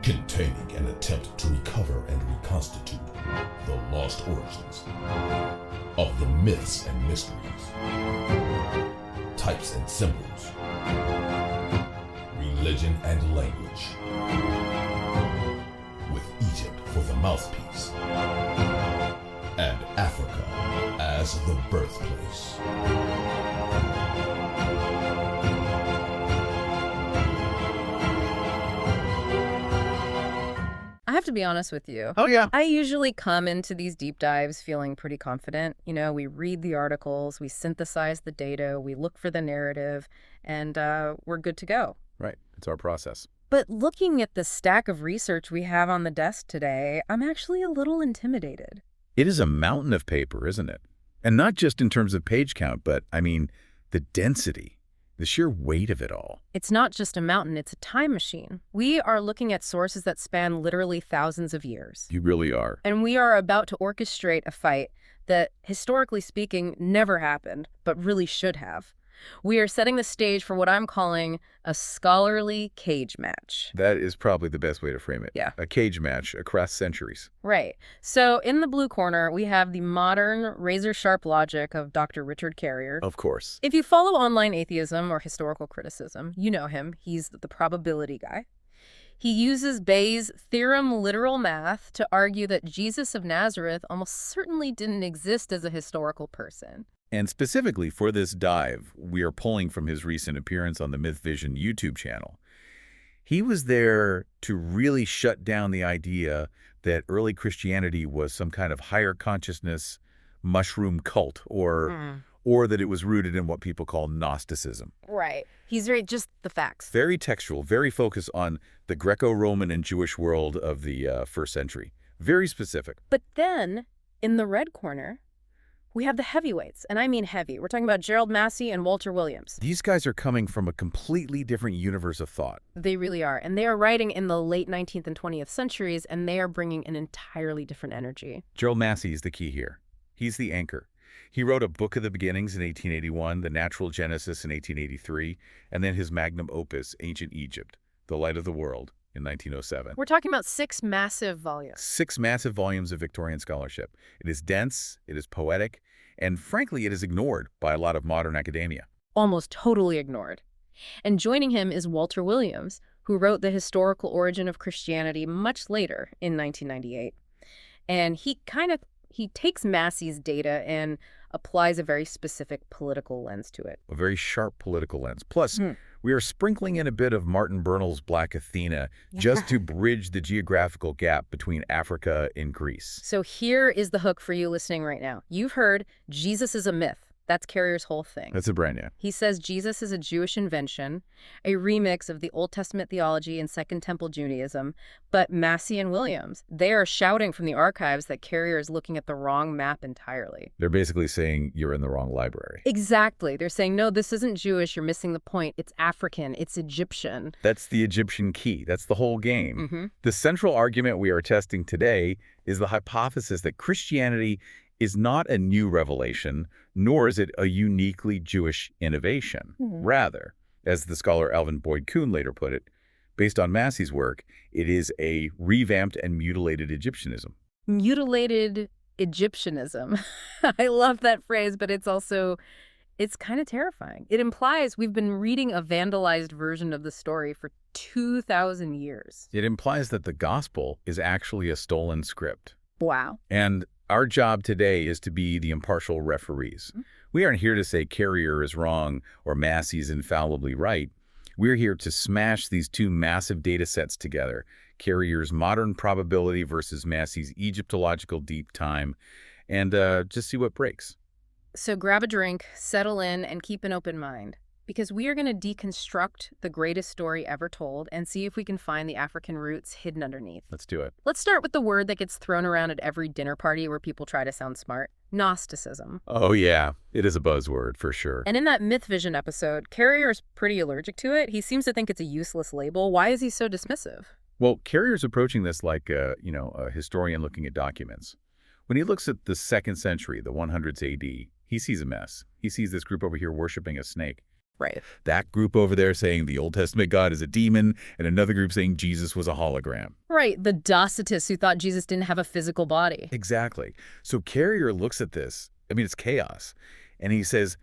containing an attempt to recover and reconstitute the lost origins of the myths and mysteries, types and symbols, religion and language, with Egypt for the mouthpiece, and Africa as the birthplace. I have to be honest with you. Oh, yeah. I usually come into these deep dives feeling pretty confident. You know, we read the articles, we synthesize the data, we look for the narrative, and we're good to go. Right. It's our process. But looking at the stack of research we have on the desk today, I'm actually a little intimidated. It is a mountain of paper, isn't it? And not just in terms of page count, but, I mean, the density, the sheer weight of it all. It's not just a mountain, it's a time machine. We are looking at sources that span literally thousands of years. You really are. And we are about to orchestrate a fight that, historically speaking, never happened, but really should have. We are setting the stage for what I'm calling a scholarly cage match. That is probably the best way to frame it. Yeah. A cage match across centuries. Right. So in the blue corner, we have the modern, razor-sharp logic of Dr. Richard Carrier. Of course. If you follow online atheism or historical criticism, you know him. He's the probability guy. He uses Bayes' theorem literal math to argue that Jesus of Nazareth almost certainly didn't exist as a historical person. And specifically for this dive, we are pulling from his recent appearance on the MythVision YouTube channel. He was there to really shut down the idea that early Christianity was some kind of higher consciousness mushroom cult or that it was rooted in what people call Gnosticism. Right. He's very just the facts. Very textual, very focused on the Greco-Roman and Jewish world of the first century. Very specific. But then, in the red corner, we have the heavyweights, and I mean heavy. We're talking about Gerald Massey and Walter Williams. These guys are coming from a completely different universe of thought. They really are, and they are writing in the late 19th and 20th centuries, and they are bringing an entirely different energy. Gerald Massey is the key here. He's the anchor. He wrote a Book of the Beginnings in 1881, The Natural Genesis in 1883, and then his magnum opus, Ancient Egypt, The Light of the World, in 1907. We're talking about 6 massive volumes. 6 massive volumes of Victorian scholarship. It is dense, it is poetic, and frankly, it is ignored by a lot of modern academia. Almost totally ignored. And joining him is Walter Williams, who wrote The Historical Origin of Christianity much later in 1998. And he takes Massey's data and applies a very specific political lens to it. A very sharp political lens. Plus, we are sprinkling in a bit of Martin Bernal's Black Athena just to bridge the geographical gap between Africa and Greece. So here is the hook for you listening right now. You've heard Jesus is a myth. That's Carrier's whole thing. That's a brand new. He says Jesus is a Jewish invention, a remix of the Old Testament theology and Second Temple Judaism. But Massey and Williams, they are shouting from the archives that Carrier is looking at the wrong map entirely. They're basically saying you're in the wrong library. Exactly. They're saying, no, this isn't Jewish. You're missing the point. It's African. It's Egyptian. That's the Egyptian key. That's the whole game. The central argument we are testing today is the hypothesis that Christianity is not a new revelation, nor is it a uniquely Jewish innovation. Rather, as the scholar Alvin Boyd Kuhn later put it, based on Massey's work, it is a revamped and mutilated Egyptianism. Mutilated Egyptianism. I love that phrase, but it's kind of terrifying. It implies we've been reading a vandalized version of the story for 2,000 years. It implies that the gospel is actually a stolen script. Wow. And our job today is to be the impartial referees. We aren't here to say Carrier is wrong or Massey's infallibly right. We're here to smash these two massive data sets together, Carrier's modern probability versus Massey's Egyptological deep time, and just see what breaks. So grab a drink, settle in, and keep an open mind. Because we are going to deconstruct the greatest story ever told and see if we can find the African roots hidden underneath. Let's do it. Let's start with the word that gets thrown around at every dinner party where people try to sound smart. Gnosticism. Oh, yeah. It is a buzzword, for sure. And in that MythVision episode, Carrier is pretty allergic to it. He seems to think it's a useless label. Why is he so dismissive? Well, Carrier's approaching this like a historian looking at documents. When he looks at the 2nd century, the 100s AD, he sees a mess. He sees this group over here worshiping a snake. Right. That group over there saying the Old Testament God is a demon, and another group saying Jesus was a hologram. Right, the Docetists who thought Jesus didn't have a physical body. Exactly. So Carrier looks at this. I mean, it's chaos. And he says,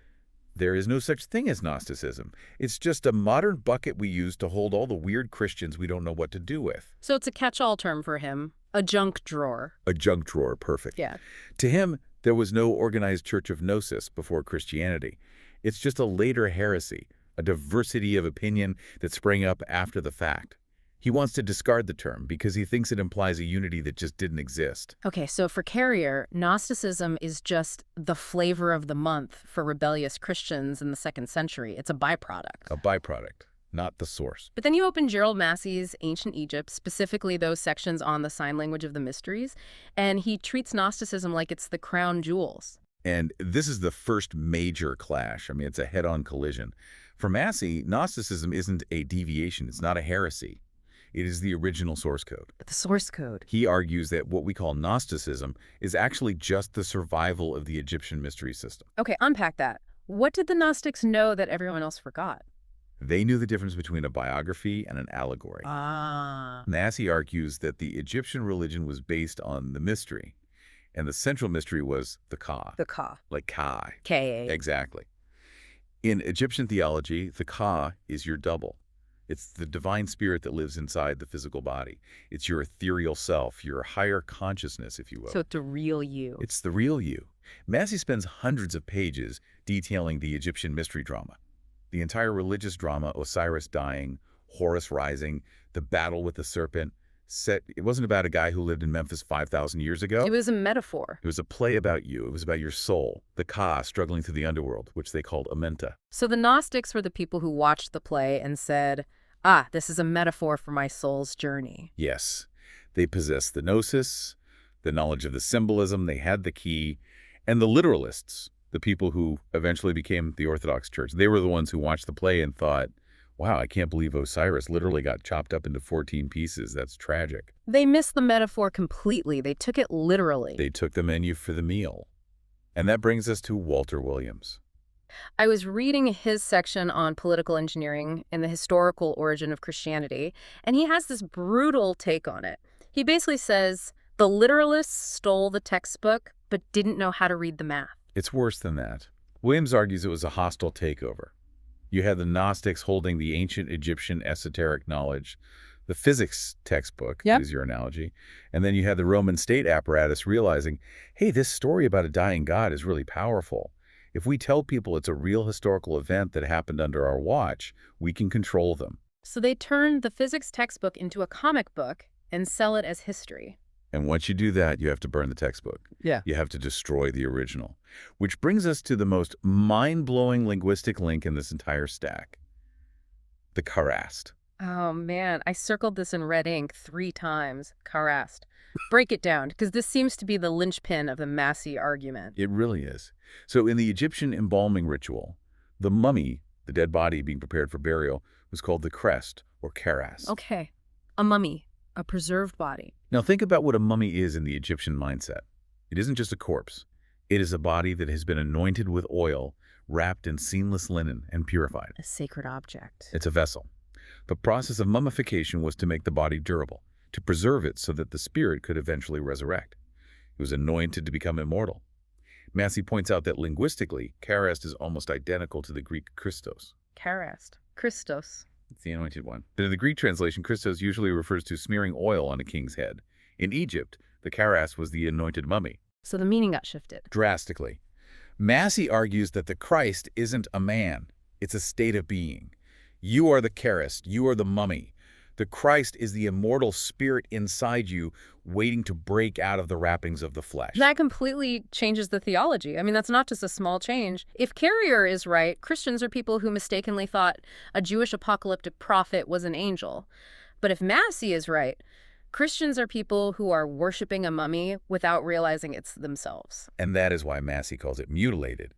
there is no such thing as Gnosticism. It's just a modern bucket we use to hold all the weird Christians we don't know what to do with. So it's a catch-all term for him, a junk drawer. A junk drawer, perfect. Yeah. To him, there was no organized church of Gnosis before Christianity. It's just a later heresy, a diversity of opinion that sprang up after the fact. He wants to discard the term because he thinks it implies a unity that just didn't exist. Okay, so for Carrier, Gnosticism is just the flavor of the month for rebellious Christians in the 2nd century. It's a byproduct. A byproduct, not the source. But then you open Gerald Massey's Ancient Egypt, specifically those sections on the sign language of the mysteries, and he treats Gnosticism like it's the crown jewels. And this is the first major clash. I mean, it's a head-on collision. For Massey, Gnosticism isn't a deviation. It's not a heresy. It is the original source code. The source code. He argues that what we call Gnosticism is actually just the survival of the Egyptian mystery system. Okay, unpack that. What did the Gnostics know that everyone else forgot? They knew the difference between a biography and an allegory. Ah. Massey argues that the Egyptian religion was based on the mystery, and the central mystery was the Ka. The Ka. Like Kai. K-A. Exactly. In Egyptian theology, the Ka is your double. It's the divine spirit that lives inside the physical body. It's your ethereal self, your higher consciousness, if you will. So it's the real you. It's the real you. Massey spends hundreds of pages detailing the Egyptian mystery drama. The entire religious drama, Osiris dying, Horus rising, the battle with the serpent, it wasn't about a guy who lived in Memphis 5,000 years ago. It was a metaphor. It was a play about you. It was about your soul, the Ka struggling through the underworld, which they called Amenta. So the Gnostics were the people who watched the play and said, ah, this is a metaphor for my soul's journey. Yes. They possessed the gnosis, the knowledge of the symbolism, they had the key, and the literalists, the people who eventually became the Orthodox Church, they were the ones who watched the play and thought, wow, I can't believe Osiris literally got chopped up into 14 pieces. That's tragic. They missed the metaphor completely. They took it literally. They took the menu for the meal. And that brings us to Walter Williams. I was reading his section on political engineering and the historical origin of Christianity, and he has this brutal take on it. He basically says the literalists stole the textbook but didn't know how to read the math. It's worse than that. Williams argues it was a hostile takeover. You had the Gnostics holding the ancient Egyptian esoteric knowledge, the physics textbook, is your analogy, and then you had the Roman state apparatus realizing, hey, this story about a dying god is really powerful. If we tell people it's a real historical event that happened under our watch, we can control them. So they turned the physics textbook into a comic book and sell it as history. And once you do that, you have to burn the textbook. Yeah. You have to destroy the original. Which brings us to the most mind-blowing linguistic link in this entire stack. The Karast. Oh, man. I circled this in red ink 3 times. Karast. Break it down, because this seems to be the linchpin of the Massey argument. It really is. So in the Egyptian embalming ritual, the mummy, the dead body being prepared for burial, was called the crest, or karast. Okay. A mummy. A preserved body. Now think about what a mummy is in the Egyptian mindset. It isn't just a corpse. It is a body that has been anointed with oil, wrapped in seamless linen, and purified. A sacred object. It's a vessel. The process of mummification was to make the body durable, to preserve it so that the spirit could eventually resurrect. It was anointed to become immortal. Massey points out that linguistically, karast is almost identical to the Greek Christos. Karast. Christos. It's the anointed one. But in the Greek translation, Christos usually refers to smearing oil on a king's head. In Egypt, the karast was the anointed mummy. So the meaning got shifted. Drastically. Massey argues that the Christ isn't a man. It's a state of being. You are the karast. You are the mummy. The Christ is the immortal spirit inside you waiting to break out of the wrappings of the flesh. That completely changes the theology. I mean, that's not just a small change. If Carrier is right, Christians are people who mistakenly thought a Jewish apocalyptic prophet was an angel. But if Massey is right, Christians are people who are worshiping a mummy without realizing it's themselves. And that is why Massey calls it mutilated.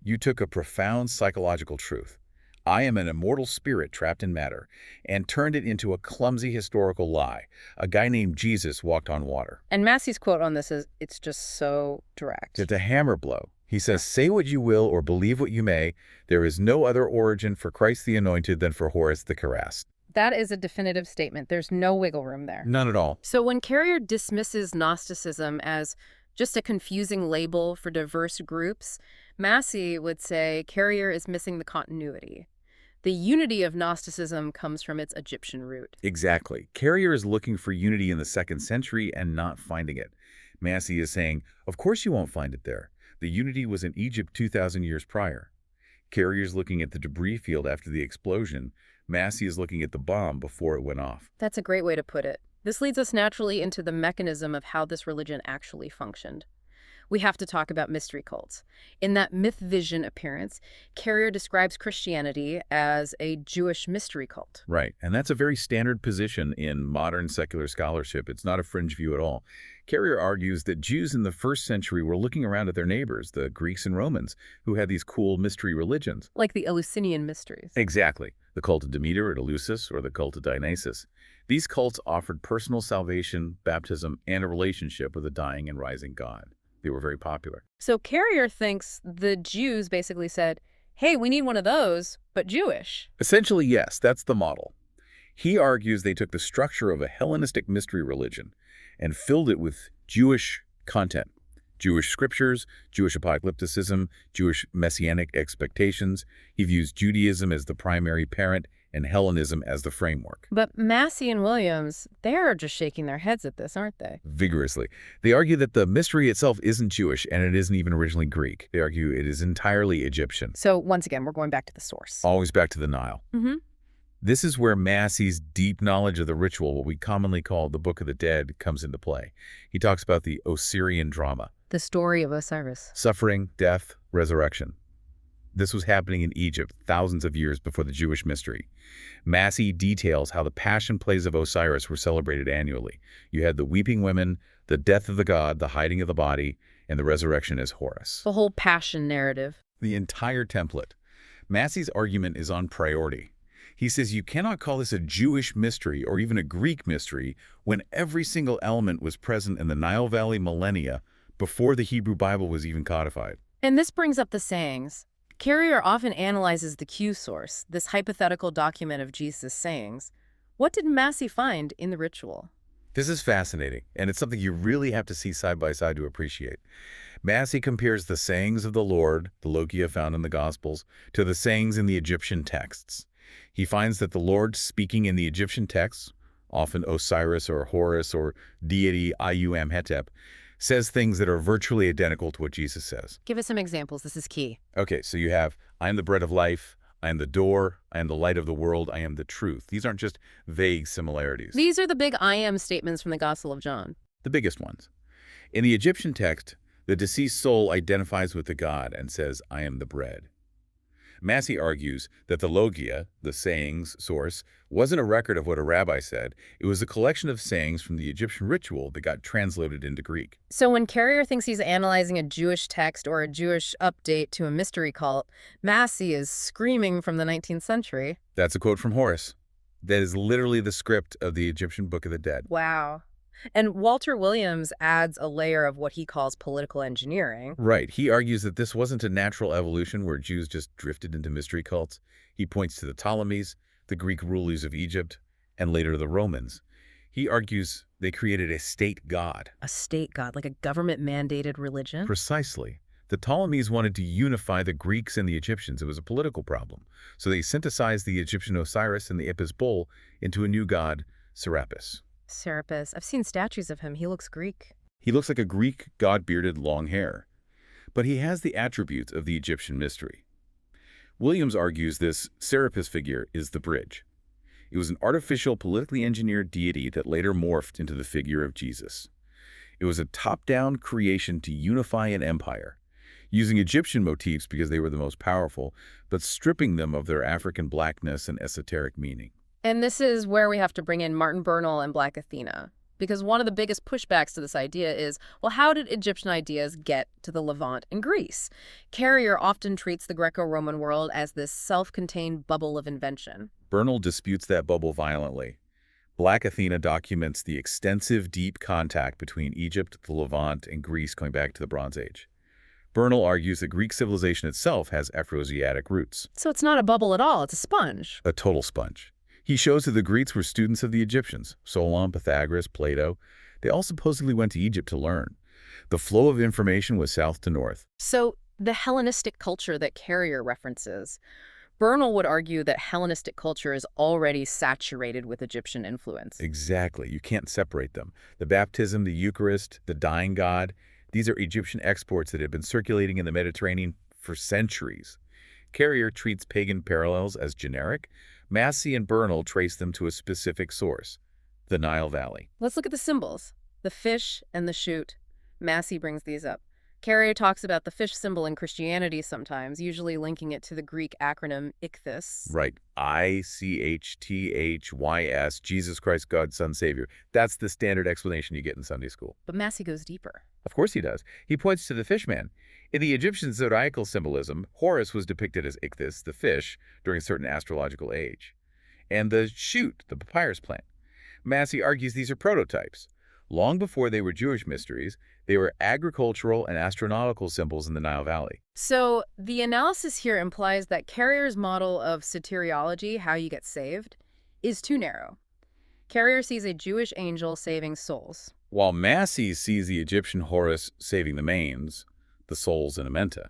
You took a profound psychological truth. I am an immortal spirit trapped in matter, and turned it into a clumsy historical lie. A guy named Jesus walked on water. And Massey's quote on this is, it's just so direct. It's a hammer blow. He says, say what you will or believe what you may, there is no other origin for Christ the Anointed than for Horus the Keras. That is a definitive statement. There's no wiggle room there. None at all. So when Carrier dismisses Gnosticism as just a confusing label for diverse groups, Massey would say Carrier is missing the continuity. The unity of Gnosticism comes from its Egyptian root. Exactly. Carrier is looking for unity in the 2nd century and not finding it. Massey is saying, of course you won't find it there. The unity was in Egypt 2,000 years prior. Carrier's looking at the debris field after the explosion. Massey is looking at the bomb before it went off. That's a great way to put it. This leads us naturally into the mechanism of how this religion actually functioned. We have to talk about mystery cults. In that MythVision appearance, Carrier describes Christianity as a Jewish mystery cult. Right, and that's a very standard position in modern secular scholarship. It's not a fringe view at all. Carrier argues that Jews in the 1st century were looking around at their neighbors, the Greeks and Romans, who had these cool mystery religions. Like the Eleusinian mysteries. Exactly. The cult of Demeter at Eleusis or the cult of Dionysus. These cults offered personal salvation, baptism, and a relationship with a dying and rising God. They were very popular. So Carrier thinks the Jews basically said, hey, we need one of those, but Jewish. Essentially, yes, that's the model. He argues they took the structure of a Hellenistic mystery religion and filled it with Jewish content. Jewish scriptures, Jewish apocalypticism, Jewish messianic expectations. He views Judaism as the primary parent and Hellenism as the framework. But Massey and Williams, they're just shaking their heads at this, aren't they? Vigorously. They argue that the mystery itself isn't Jewish and it isn't even originally Greek. They argue it is entirely Egyptian. So once again, we're going back to the source. Always back to the Nile. Mm-hmm. This is where Massey's deep knowledge of the ritual, what we commonly call the Book of the Dead, comes into play. He talks about the Osirian drama. The story of Osiris. Suffering, death, resurrection. This was happening in Egypt thousands of years before the Jewish mystery. Massey details how the passion plays of Osiris were celebrated annually. You had the weeping women, the death of the god, the hiding of the body, and the resurrection as Horus. The whole passion narrative. The entire template. Massey's argument is on priority. He says you cannot call this a Jewish mystery or even a Greek mystery when every single element was present in the Nile Valley millennia before the Hebrew Bible was even codified. And this brings up the sayings. Carrier often analyzes the Q source, this hypothetical document of Jesus' sayings. What did Massey find in the ritual? This is fascinating, and it's something you really have to see side by side to appreciate. Massey compares the sayings of the Lord, the logia found in the Gospels, to the sayings in the Egyptian texts. He finds that the Lord speaking in the Egyptian texts, often Osiris or Horus or deity Ayu-Amhetep, says things that are virtually identical to what Jesus says. Give us some examples. This is key. Okay, so you have, I am the bread of life, I am the door, I am the light of the world, I am the truth. These aren't just vague similarities. These are the big I am statements from the Gospel of John. The biggest ones. In the Egyptian text, the deceased soul identifies with the god and says, I am the bread. Massey argues that the logia, the sayings source, wasn't a record of what a rabbi said. It was a collection of sayings from the Egyptian ritual that got translated into Greek. So when Carrier thinks he's analyzing a Jewish text or a Jewish update to a mystery cult, Massey is screaming from the 19th century. That's a quote from Horus. That is literally the script of the Egyptian Book of the Dead. Wow. And Walter Williams adds a layer of what he calls political engineering. Right. He argues that this wasn't a natural evolution where Jews just drifted into mystery cults. He points to the Ptolemies, the Greek rulers of Egypt, and later the Romans. He argues they created a state god. A state god, like a government-mandated religion? Precisely. The Ptolemies wanted to unify the Greeks and the Egyptians. It was a political problem. So they synthesized the Egyptian Osiris and the Apis bull into a new god, Serapis. Serapis. I've seen statues of him. He looks Greek. He looks like a Greek god-bearded long hair. But he has the attributes of the Egyptian mystery. Williams argues this Serapis figure is the bridge. It was an artificial, politically engineered deity that later morphed into the figure of Jesus. It was a top-down creation to unify an empire, using Egyptian motifs because they were the most powerful, but stripping them of their African blackness and esoteric meaning. And this is where we have to bring in Martin Bernal and Black Athena. Because one of the biggest pushbacks to this idea is, well, how did Egyptian ideas get to the Levant and Greece? Carrier often treats the Greco-Roman world as this self-contained bubble of invention. Bernal disputes that bubble violently. Black Athena documents the extensive, deep contact between Egypt, the Levant, and Greece going back to the Bronze Age. Bernal argues that Greek civilization itself has Afroasiatic roots. So it's not a bubble at all, it's a sponge. A total sponge. He shows that the Greeks were students of the Egyptians, Solon, Pythagoras, Plato. They all supposedly went to Egypt to learn. The flow of information was south to north. So the Hellenistic culture that Carrier references, Bernal would argue that Hellenistic culture is already saturated with Egyptian influence. Exactly. You can't separate them. The baptism, the Eucharist, the dying god, these are Egyptian exports that have been circulating in the Mediterranean for centuries. Carrier treats pagan parallels as generic. Massey and Bernal trace them to a specific source, the Nile Valley. Let's look at the symbols. The fish and the shoot. Massey brings these up. Carrier talks about the fish symbol in Christianity sometimes, usually linking it to the Greek acronym ichthys. Right. ICHTHYS, Jesus Christ, God, Son, Savior. That's the standard explanation you get in Sunday school. But Massey goes deeper. Of course he does. He points to the fishman. In the Egyptian zodiacal symbolism, Horus was depicted as ichthys, the fish, during a certain astrological age. And the shoot, the papyrus plant. Massey argues these are prototypes. Long before they were Jewish mysteries, they were agricultural and astronautical symbols in the Nile Valley. So the analysis here implies that Carrier's model of soteriology, how you get saved, is too narrow. Carrier sees a Jewish angel saving souls, While Massey sees the Egyptian Horus saving the manes, the souls in Amenta.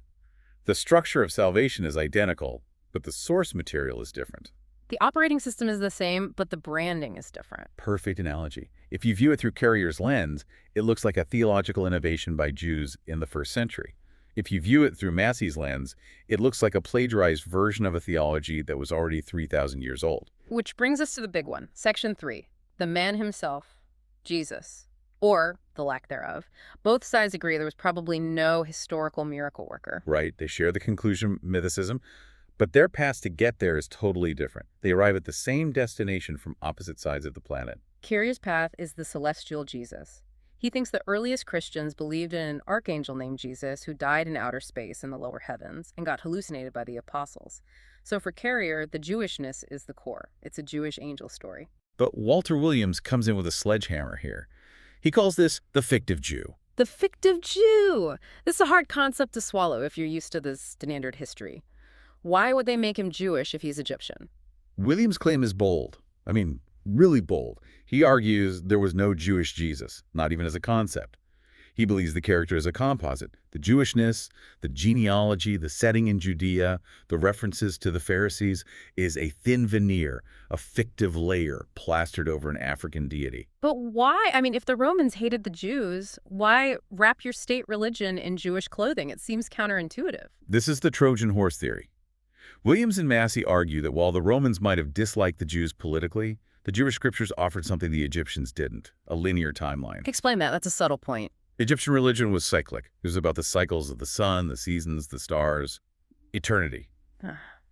The structure of salvation is identical, but the source material is different. the operating system is the same, but the branding is different. Perfect analogy. If you view it through Carrier's lens, it looks like a theological innovation by Jews in the first century. If you view it through Massey's lens, it looks like a plagiarized version of a theology that was already 3,000 years old. Which brings us to the big one, Section 3, the man himself, Jesus, or the lack thereof. Both sides agree there was probably no historical miracle worker. Right, they share the conclusion mythicism, but their path to get there is totally different. They arrive at the same destination from opposite sides of the planet. Carrier's path is the celestial Jesus. He thinks the earliest Christians believed in an archangel named Jesus who died in outer space in the lower heavens and got hallucinated by the apostles. So for Carrier, the Jewishness is the core. It's a Jewish angel story. But Walter Williams comes in with a sledgehammer here. He calls this the fictive Jew. The fictive Jew! This is a hard concept to swallow if you're used to this standard history. Why would they make him Jewish if he's Egyptian? Williams' claim is bold. I mean, really bold. He argues there was no Jewish Jesus, not even as a concept. He believes the character is a composite. The Jewishness, the genealogy, the setting in Judea, the references to the Pharisees is a thin veneer, a fictive layer plastered over an African deity. But why? I mean, if the Romans hated the Jews, why wrap your state religion in Jewish clothing? It seems counterintuitive. This is the Trojan horse theory. Williams and Massey argue that while the Romans might have disliked the Jews politically, the Jewish scriptures offered something the Egyptians didn't, a linear timeline. Explain that. That's a subtle point. Egyptian religion was cyclic. It was about the cycles of the sun, the seasons, the stars, eternity.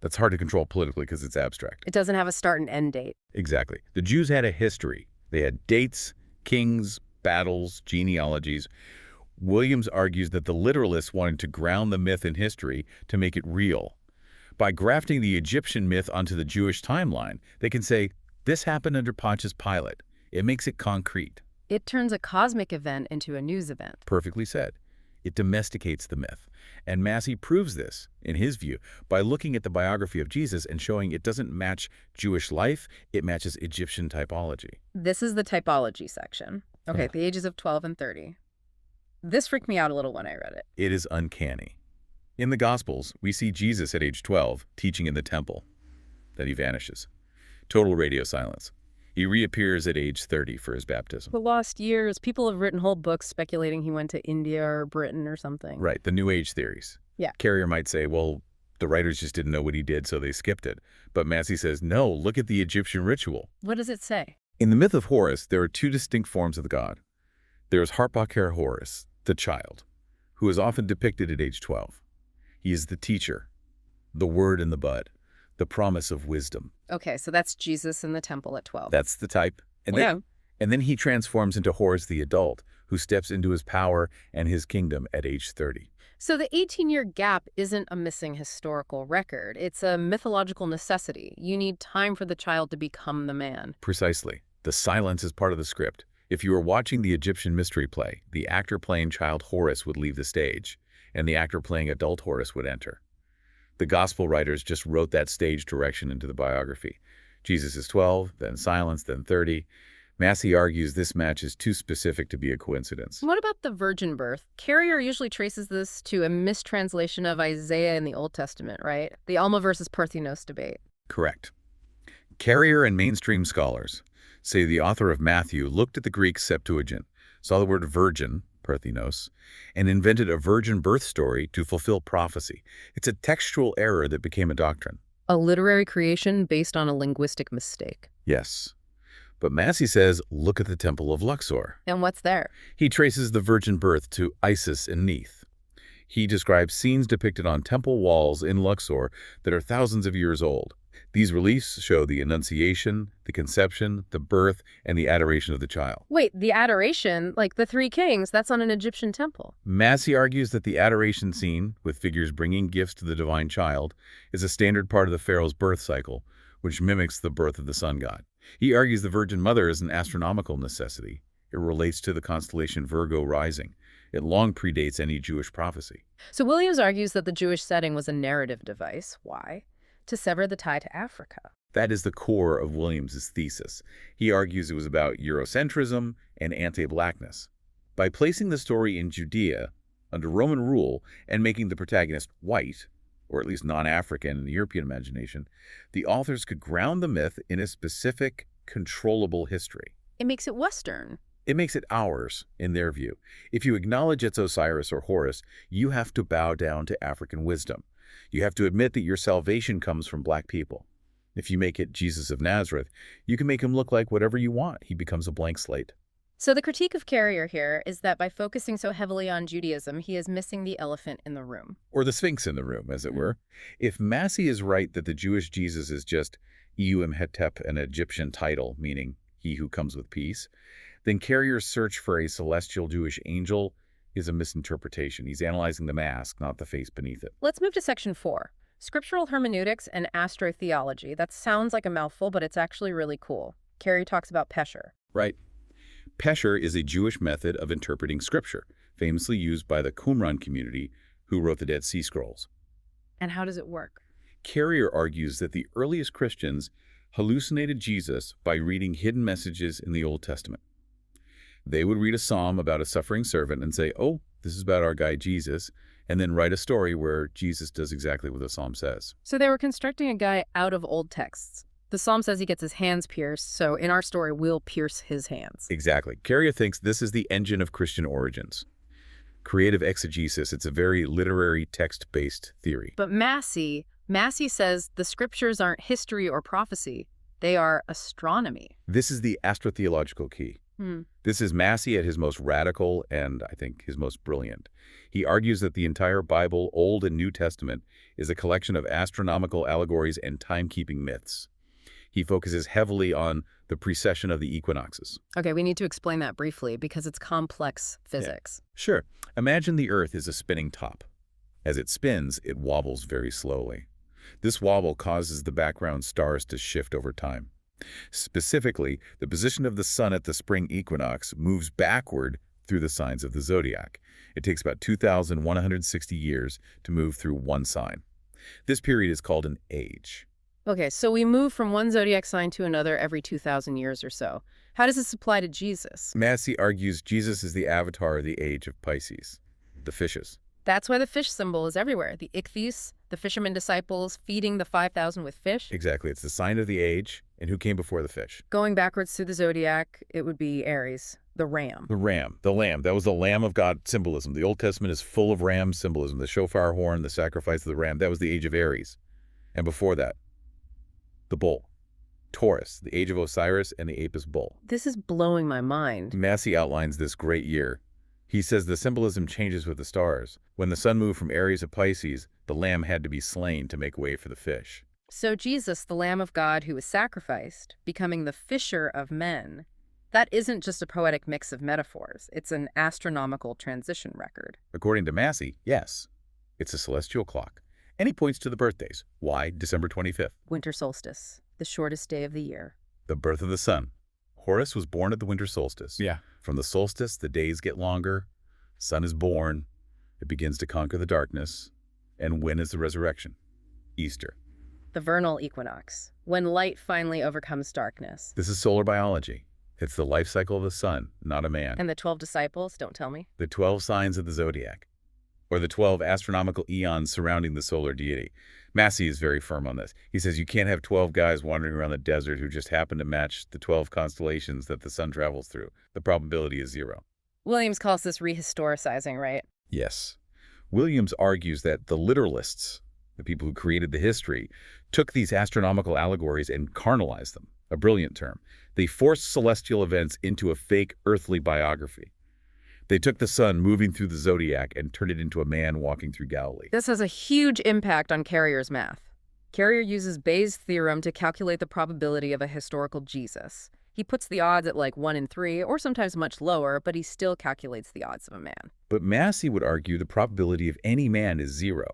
That's hard to control politically because it's abstract. It doesn't have a start and end date. Exactly. The Jews had a history. They had dates, kings, battles, genealogies. Williams argues that the literalists wanted to ground the myth in history to make it real. By grafting the Egyptian myth onto the Jewish timeline, they can say, this happened under Pontius Pilate. It makes it concrete. It turns a cosmic event into a news event. Perfectly said. It domesticates the myth. And Massey proves this, in his view, by looking at the biography of Jesus and showing it doesn't match Jewish life, it matches Egyptian typology. This is the typology section. Okay, the ages of 12 and 30. This freaked me out a little when I read it. It is uncanny. In the Gospels, we see Jesus at age 12 teaching in the temple. Then he vanishes. Total radio silence. He reappears at age 30 for his baptism. The lost years. People have written whole books speculating he went to India or Britain or something. Right, the New Age theories. Yeah. Carrier might say, well, the writers just didn't know what he did, so they skipped it. But Massey says, no, look at the Egyptian ritual. What does it say? In the myth of Horus, there are two distinct forms of the god. There is Harpaker Horus, the child, who is often depicted at age 12. He is the teacher, the word in the bud, the promise of wisdom. Okay, so that's Jesus in the temple at 12. That's the type. And then he transforms into Horus the adult, who steps into his power and his kingdom at age 30. So the 18-year gap isn't a missing historical record. It's a mythological necessity. You need time for the child to become the man. Precisely. The silence is part of the script. If you were watching the Egyptian mystery play, the actor playing child Horus would leave the stage, and the actor playing adult Horus would enter. The gospel writers just wrote that stage direction into the biography. Jesus is 12, then silence, then 30. Massey argues this match is too specific to be a coincidence. What about the virgin birth? Carrier usually traces this to a mistranslation of Isaiah in the Old Testament, right? The Alma versus Parthenos debate. Correct. Carrier and mainstream scholars say the author of Matthew looked at the Greek Septuagint, saw the word virgin, Parthenos, and invented a virgin birth story to fulfill prophecy. It's a textual error that became a doctrine. A literary creation based on a linguistic mistake. Yes. But Massey says, look at the Temple of Luxor. And what's there? He traces the virgin birth to Isis and Neith. He describes scenes depicted on temple walls in Luxor that are thousands of years old. These reliefs show the Annunciation, the conception, the birth, and the adoration of the child. Wait, the adoration, like the three kings, that's on an Egyptian temple. Massey argues that the adoration scene, with figures bringing gifts to the divine child, is a standard part of the pharaoh's birth cycle, which mimics the birth of the sun god. He argues the Virgin Mother is an astronomical necessity. It relates to the constellation Virgo rising. It long predates any Jewish prophecy. So Williams argues that the Jewish setting was a narrative device. Why? To sever the tie to Africa. That is the core of Williams's thesis. He argues it was about Eurocentrism and anti-blackness. By placing the story in Judea, under Roman rule, and making the protagonist white, or at least non-African in the European imagination, the authors could ground the myth in a specific, controllable history. It makes it Western. It makes it ours, in their view. If you acknowledge it's Osiris or Horus, you have to bow down to African wisdom. You have to admit that your salvation comes from black people. If you make it Jesus of Nazareth, you can make him look like whatever you want. He becomes a blank slate. So the critique of Carrier here is that by focusing so heavily on Judaism, he is missing the elephant in the room. Or the Sphinx in the room, as it were. If Massey is right that the Jewish Jesus is just euhemerized, an Egyptian title, meaning he who comes with peace, then Carrier's search for a celestial Jewish angel is a misinterpretation. He's analyzing the mask, not the face beneath it. Let's move to section 4. Scriptural hermeneutics and astrotheology. That sounds like a mouthful, but it's actually really cool. Carrier talks about Pesher. Right. Pesher is a Jewish method of interpreting scripture, famously used by the Qumran community who wrote the Dead Sea Scrolls. And how does it work? Carrier argues that the earliest Christians hallucinated Jesus by reading hidden messages in the Old Testament. They would read a psalm about a suffering servant and say, oh, this is about our guy Jesus, and then write a story where Jesus does exactly what the psalm says. So they were constructing a guy out of old texts. The psalm says he gets his hands pierced, so in our story, we'll pierce his hands. Exactly. Carrier thinks this is the engine of Christian origins. Creative exegesis, it's a very literary text-based theory. But Massey says the scriptures aren't history or prophecy. They are astronomy. This is the astrotheological key. This is Massey at his most radical and, I think, his most brilliant. He argues that the entire Bible, Old and New Testament, is a collection of astronomical allegories and timekeeping myths. He focuses heavily on the precession of the equinoxes. Okay, we need to explain that briefly because it's complex physics. Yeah. Sure. Imagine the Earth is a spinning top. As it spins, it wobbles very slowly. This wobble causes the background stars to shift over time. Specifically, the position of the sun at the spring equinox moves backward through the signs of the zodiac. It takes about 2,160 years to move through one sign. This period is called an age. Okay, so we move from one zodiac sign to another every 2,000 years or so. How does this apply to Jesus? Massey argues Jesus is the avatar of the age of Pisces, the fishes. That's why the fish symbol is everywhere. The ichthys, the fisherman disciples feeding the 5,000 with fish. Exactly. It's the sign of the age and who came before the fish. Going backwards through the zodiac, it would be Aries, the ram. The ram, the lamb. That was the Lamb of God symbolism. The Old Testament is full of ram symbolism. The shofar horn, the sacrifice of the ram. That was the age of Aries. And before that, the bull. Taurus, the age of Osiris and the Apis bull. This is blowing my mind. Massey outlines this great year. He says the symbolism changes with the stars. When the sun moved from Aries to Pisces, the lamb had to be slain to make way for the fish. So Jesus, the Lamb of God who was sacrificed, becoming the fisher of men, that isn't just a poetic mix of metaphors. It's an astronomical transition record. According to Massey, yes. It's a celestial clock. And he points to the birthdays. Why December 25th? Winter solstice, the shortest day of the year. The birth of the sun. Horus was born at the winter solstice. Yeah. From the solstice, the days get longer. Sun is born. It begins to conquer the darkness. And when is the resurrection? Easter. The vernal equinox, when light finally overcomes darkness. This is solar biology. It's the life cycle of the sun, not a man. And the 12 disciples, don't tell me. The 12 signs of the zodiac, or the 12 astronomical eons surrounding the solar deity. Massey is very firm on this. He says you can't have 12 guys wandering around the desert who just happen to match the 12 constellations that the sun travels through. The probability is 0. Williams calls this rehistoricizing, right? Yes. Williams argues that the literalists, the people who created the history, took these astronomical allegories and carnalized them, a brilliant term. They forced celestial events into a fake earthly biography. They took the sun moving through the zodiac and turned it into a man walking through Galilee. This has a huge impact on Carrier's math. Carrier uses Bayes' theorem to calculate the probability of a historical Jesus. He puts the odds at like 1 in 3, or sometimes much lower, but he still calculates the odds of a man. But Massey would argue the probability of any man is 0.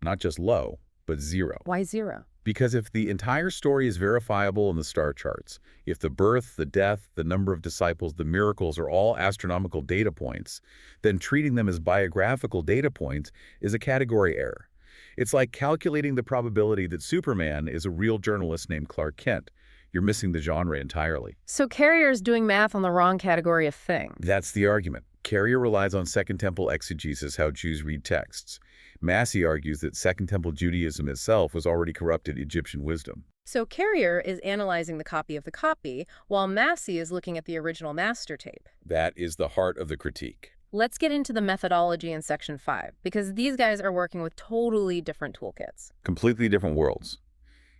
Not just low, but 0. Why 0? Because if the entire story is verifiable in the star charts, if the birth, the death, the number of disciples, the miracles are all astronomical data points, then treating them as biographical data points is a category error. It's like calculating the probability that Superman is a real journalist named Clark Kent. You're missing the genre entirely. So Carrier's doing math on the wrong category of thing. That's the argument. Carrier relies on Second Temple exegesis, how Jews read texts. Massey argues that Second Temple Judaism itself was already corrupted Egyptian wisdom. So Carrier is analyzing the copy of the copy, while Massey is looking at the original master tape. That is the heart of the critique. Let's get into the methodology in Section 5, because these guys are working with totally different toolkits. Completely different worlds.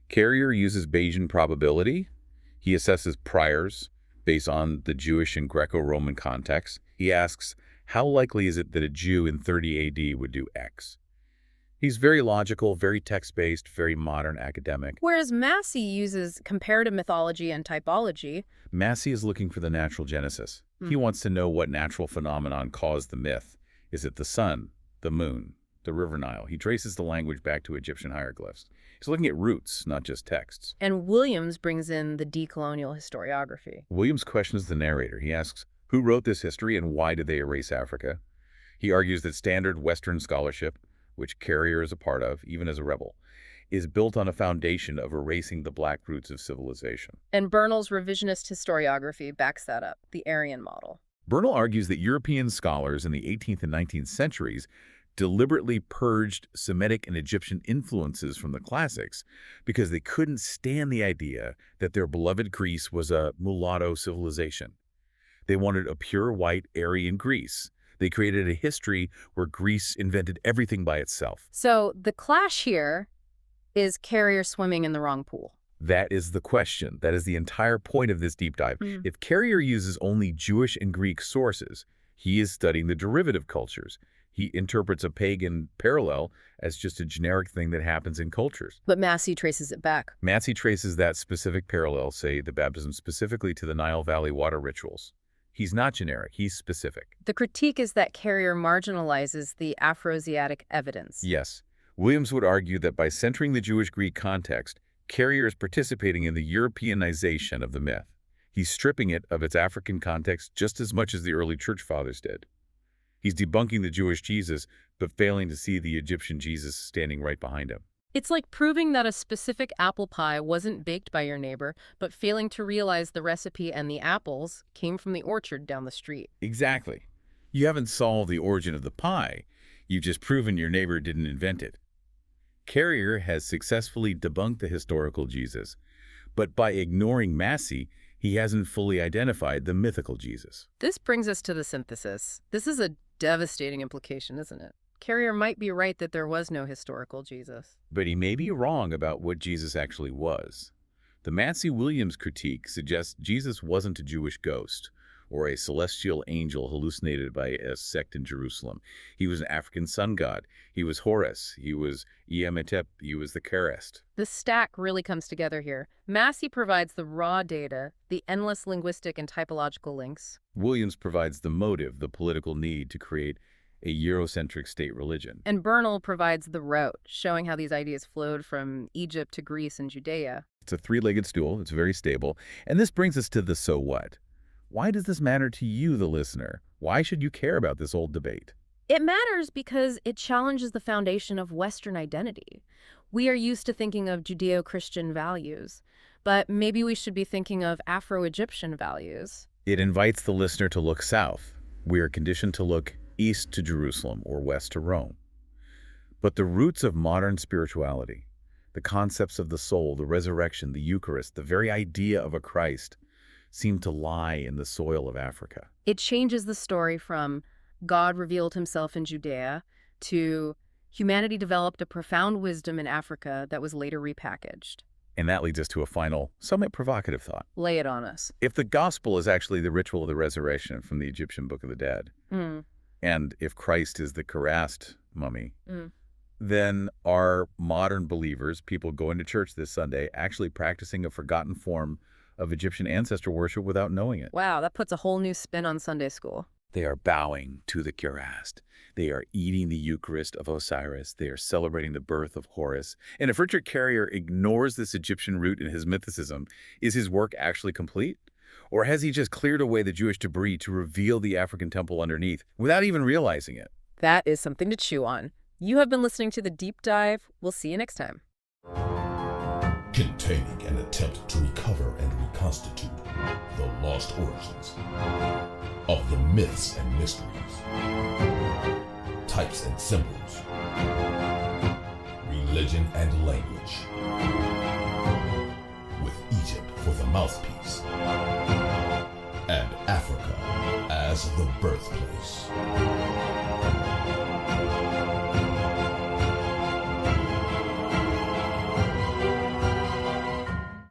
Carrier uses Bayesian probability. He assesses priors based on the Jewish and Greco-Roman context. He asks, how likely is it that a Jew in 30 AD would do X? He's very logical, very text-based, very modern academic. Whereas Massey uses comparative mythology and typology. Massey is looking for the natural genesis. He wants to know what natural phenomenon caused the myth. Is it the sun, the moon, the river Nile? He traces the language back to Egyptian hieroglyphs. He's looking at roots, not just texts. And Williams brings in the decolonial historiography. Williams questions the narrator. He asks, who wrote this history and why did they erase Africa? He argues that standard Western scholarship, which Carrier is a part of, even as a rebel, is built on a foundation of erasing the black roots of civilization. And Bernal's revisionist historiography backs that up, the Aryan Model. Bernal argues that European scholars in the 18th and 19th centuries deliberately purged Semitic and Egyptian influences from the classics because they couldn't stand the idea that their beloved Greece was a mulatto civilization. They wanted a pure white Aryan Greece. They created a history where Greece invented everything by itself. So the clash here is Carrier swimming in the wrong pool. That is the question. That is the entire point of this deep dive. If Carrier uses only Jewish and Greek sources, he is studying the derivative cultures. He interprets a pagan parallel as just a generic thing that happens in cultures. But Massey traces it back. Massey traces that specific parallel, say the baptism, specifically to the Nile Valley water rituals. He's not generic, he's specific. The critique is that Carrier marginalizes the Afroasiatic evidence. Yes. Williams would argue that by centering the Jewish-Greek context, Carrier is participating in the Europeanization of the myth. He's stripping it of its African context just as much as the early church fathers did. He's debunking the Jewish Jesus, but failing to see the Egyptian Jesus standing right behind him. It's like proving that a specific apple pie wasn't baked by your neighbor, but failing to realize the recipe and the apples came from the orchard down the street. Exactly. You haven't solved the origin of the pie. You've just proven your neighbor didn't invent it. Carrier has successfully debunked the historical Jesus, but by ignoring Massey, he hasn't fully identified the mythical Jesus. This brings us to the synthesis. This is a devastating implication, isn't it? Carrier might be right that there was no historical Jesus. But he may be wrong about what Jesus actually was. The Massey-Williams critique suggests Jesus wasn't a Jewish ghost or a celestial angel hallucinated by a sect in Jerusalem. He was an African sun god. He was Horus. He was Euhemeritep. He was the Kerest. The stack really comes together here. Massey provides the raw data, the endless linguistic and typological links. Williams provides the motive, the political need to create a Eurocentric state religion. And Bernal provides the route, showing how these ideas flowed from Egypt to Greece and Judea. It's a three-legged stool. It's very stable. And this brings us to the so what. Why does this matter to you, the listener? Why should you care about this old debate? It matters because it challenges the foundation of Western identity. We are used to thinking of Judeo-Christian values, but maybe we should be thinking of Afro-Egyptian values. It invites the listener to look south. We are conditioned to look east to Jerusalem or west to Rome. But the roots of modern spirituality, the concepts of the soul, the resurrection, the Eucharist, the very idea of a Christ, seem to lie in the soil of Africa. It changes the story from God revealed himself in Judea to humanity developed a profound wisdom in Africa that was later repackaged. And that leads us to a final, somewhat provocative thought. Lay it on us. If the gospel is actually the ritual of the resurrection from the Egyptian Book of the Dead, and if Christ is the Karast mummy, then are modern believers, people going to church this Sunday, actually practicing a forgotten form of Egyptian ancestor worship without knowing it? Wow, that puts a whole new spin on Sunday school. They are bowing to the Karast. They are eating the Eucharist of Osiris. They are celebrating the birth of Horus. And if Richard Carrier ignores this Egyptian root in his mythicism, is his work actually complete? Or has he just cleared away the Jewish debris to reveal the African temple underneath without even realizing it? That is something to chew on. You have been listening to The Deep Dive. We'll see you next time. Containing an attempt to recover and reconstitute the lost origins of the myths and mysteries, types and symbols, religion and language, with Egypt for the mouthpiece and Africa as the birthplace.